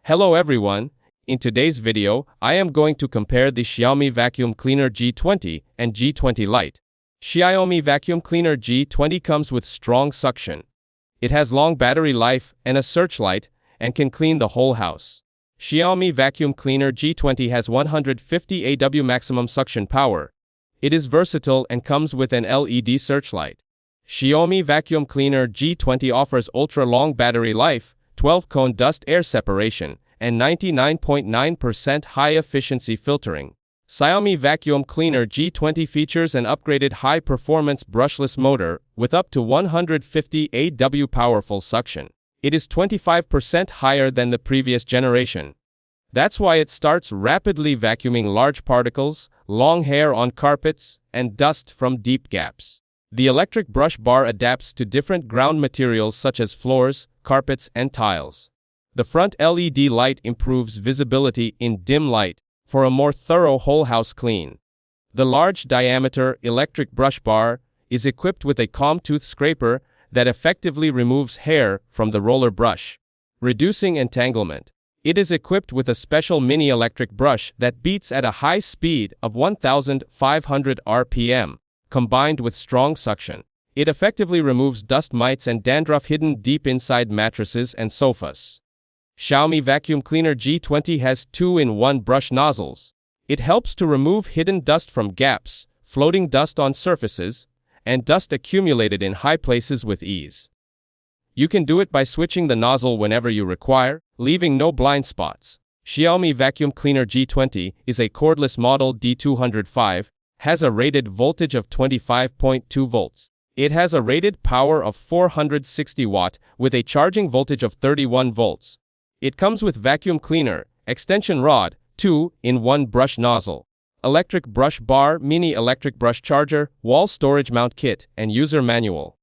Hello everyone, in today's video, I am going to compare the Xiaomi Vacuum Cleaner G20 and G20 Lite. Xiaomi Vacuum Cleaner G20 comes with strong suction. It has long battery life and a searchlight, and can clean the whole house. Xiaomi Vacuum Cleaner G20 has 150 AW maximum suction power. It is versatile and comes with an LED searchlight. Xiaomi Vacuum Cleaner G20 offers ultra-long battery life, 12-cone dust air separation, and 99.9% high-efficiency filtering. Xiaomi Vacuum Cleaner G20 features an upgraded high-performance brushless motor with up to 150 AW powerful suction. It is 25% higher than the previous generation. That's why it starts rapidly vacuuming large particles, long hair on carpets, and dust from deep gaps. The electric brush bar adapts to different ground materials such as floors, carpets, and tiles. The front LED light improves visibility in dim light for a more thorough whole house clean. The large diameter electric brush bar is equipped with a calm tooth scraper that effectively removes hair from the roller brush, reducing entanglement. It is equipped with a special mini electric brush that beats at a high speed of 1,500 RPM. Combined with strong suction, it effectively removes dust mites and dandruff hidden deep inside mattresses and sofas. Xiaomi Vacuum Cleaner G20 has 2-in-1 brush nozzles. It helps to remove hidden dust from gaps, floating dust on surfaces, and dust accumulated in high places with ease. You can do it by switching the nozzle whenever you require, leaving no blind spots. Xiaomi Vacuum Cleaner G20 is a cordless model D205, has a rated voltage of 25.2 volts. It has a rated power of 460 watt with a charging voltage of 31 volts. It comes with vacuum cleaner, extension rod, 2-in-1 brush nozzle, electric brush bar, mini electric brush charger, wall storage mount kit, and user manual.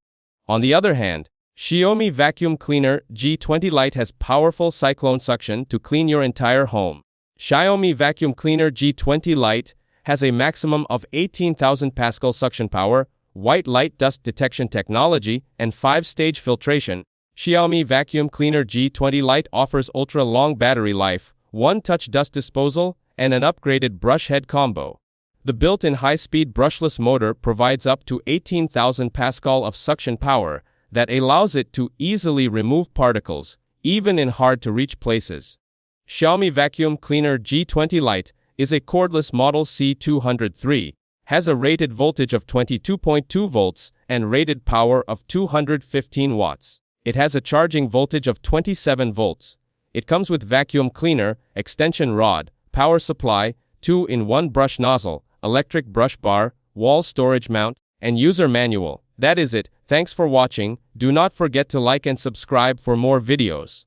On the other hand, Xiaomi Vacuum Cleaner G20 Lite has powerful cyclone suction to clean your entire home. Xiaomi Vacuum Cleaner G20 Lite has a maximum of 18,000 Pascal suction power, white light dust detection technology, and 5-stage filtration. Xiaomi Vacuum Cleaner G20 Lite offers ultra-long battery life, one-touch dust disposal, and an upgraded brush head combo. The built-in high-speed brushless motor provides up to 18,000 Pascal of suction power that allows it to easily remove particles, even in hard-to-reach places. Xiaomi Vacuum Cleaner G20 Lite is a cordless Model C203, has a rated voltage of 22.2 volts and rated power of 215 watts. It has a charging voltage of 27 volts. It comes with vacuum cleaner, extension rod, power supply, 2-in-1 brush nozzle, electric brush bar, wall storage mount, and user manual. That is it. Thanks for watching. Do not forget to like and subscribe for more videos.